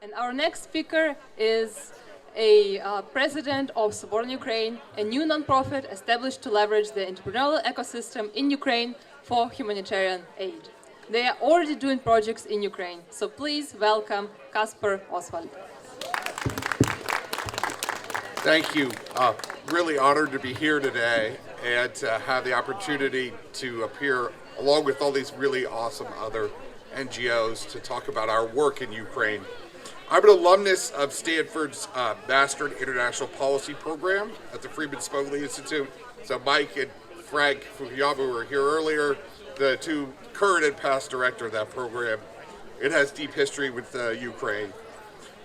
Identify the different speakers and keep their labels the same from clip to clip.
Speaker 1: And our next speaker is a president of Soborna Ukraine, a new nonprofit established to leverage the entrepreneurial ecosystem in Ukraine for humanitarian aid. They are already doing projects in Ukraine, so please welcome Casper Oswald.
Speaker 2: Thank you. Really honored to be here today and to have the opportunity to appear along with all these really awesome other NGOs to talk about our work in Ukraine. I'm an alumnus of Stanford's Master in International Policy program at the Freeman Spogli Institute. So Mike and Frank Fukuyama were here earlier, the two current and past director of that program. It has deep history with Ukraine.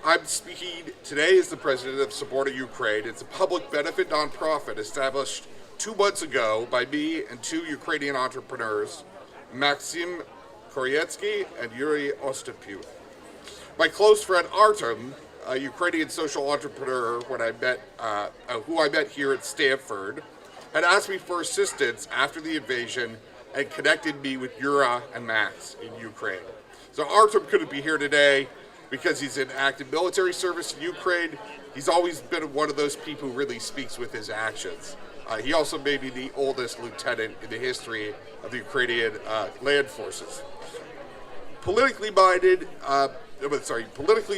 Speaker 2: I'm speaking today as the president of Soborna Ukraine. It's a public benefit nonprofit established 2 months ago by me and two Ukrainian entrepreneurs, Maxim Koryetsky and Yuri Ostapuk. My close friend Artem, a Ukrainian social entrepreneur who I met here at Stanford, had asked me for assistance after the invasion and connected me with Yura and Max in Ukraine. So Artem couldn't be here today because he's in active military service in Ukraine. He's always been one of those people who really speaks with his actions. He also may be the oldest lieutenant in the history of the Ukrainian land forces. Politically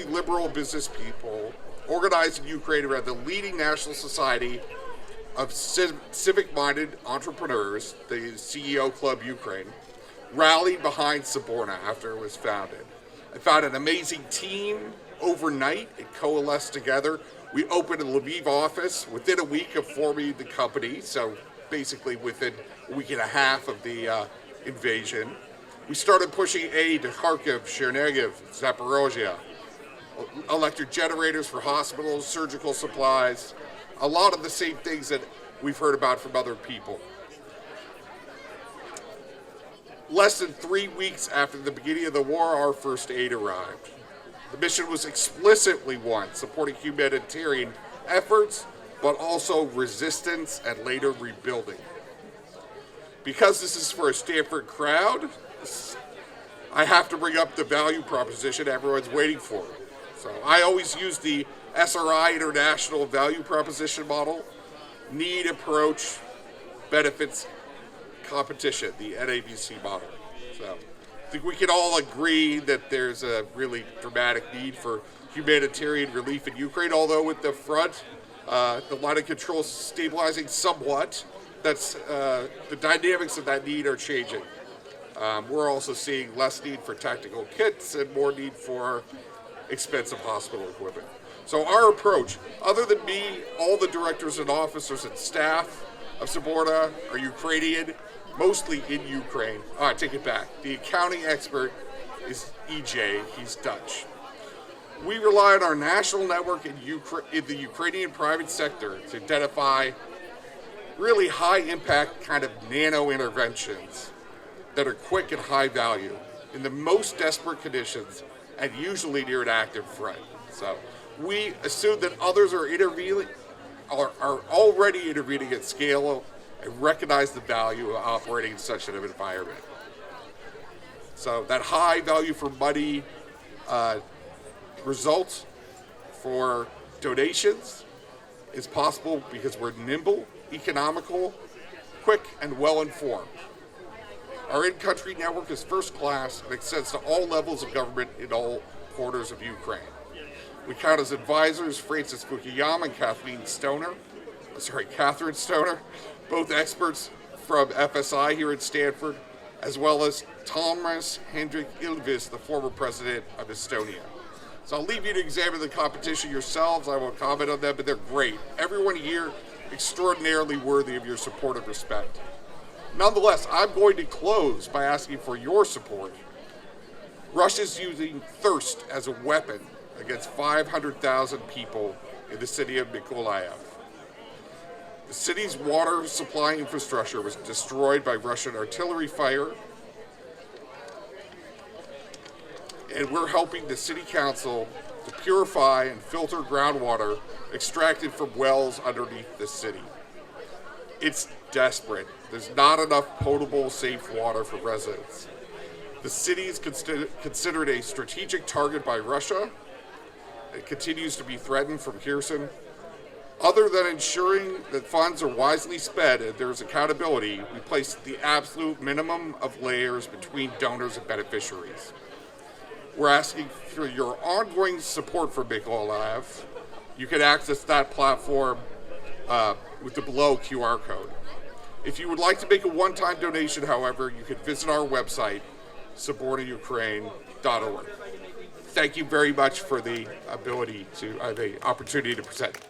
Speaker 2: liberal business people organized in Ukraine around the leading national society of civic-minded entrepreneurs, the CEO Club Ukraine, rallied behind Soborna after it was founded. I found an amazing team overnight. It coalesced together. We opened a Lviv office within a week of forming the company, so basically within a week and a half of the invasion. We started pushing aid to Kharkiv, Chernihiv, Zaporozhye, electric generators for hospitals, surgical supplies, a lot of the same things that we've heard about from other people. Less than 3 weeks after the beginning of the war, our first aid arrived. The mission was explicitly one, supporting humanitarian efforts, but also resistance and later rebuilding. Because this is for a Stanford crowd, I have to bring up the value proposition everyone's waiting for. So I always use the SRI International Value Proposition Model, need, approach, benefits, competition, the NAVC model. So I think we can all agree that there's a really dramatic need for humanitarian relief in Ukraine, although at the front, the line of control is stabilizing somewhat. That's the dynamics of that need are changing. We're also seeing less need for tactical kits and more need for expensive hospital equipment. So our approach, other than me, all the directors and officers and staff of Soborna are Ukrainian, mostly in Ukraine. I take it back. The accounting expert is EJ, he's Dutch. We rely on our national network in the Ukrainian private sector to identify really high impact kind of nano interventions that are quick and high value in the most desperate conditions and usually near an active front. So we assume that others are already intervening at scale and recognize the value of operating in such an environment. So that high value for money result for donations is possible because we're nimble, economical, quick, and well-informed. Our in-country network is first class and extends to all levels of government in all quarters of Ukraine. We count as advisors Francis Fukuyama and Catherine Stoner, both experts from FSI here at Stanford, as well as Thomas Hendrik Ilves, the former president of Estonia. So I'll leave you to examine the competition yourselves. I won't comment on them, but they're great. Everyone here extraordinarily worthy of your support and respect. Nonetheless, I'm going to close by asking for your support. Russia's using thirst as a weapon against 500,000 people in the city of Mykolaiv. The city's water supply infrastructure was destroyed by Russian artillery fire, and we're helping the city council to purify and filter groundwater extracted from wells underneath the city. It's desperate. There's not enough potable, safe water for residents. The city is considered a strategic target by Russia, It continues to be threatened from Kherson. Other than ensuring that funds are wisely spent and there's accountability, we place the absolute minimum of layers between donors and beneficiaries. We're asking for your ongoing support for Mykolaiv. You can access that platform with the below QR code. If you would like to make a one-time donation, however, you can visit our website, sobornaukraine.org. Thank you very much for the ability to have the opportunity to present.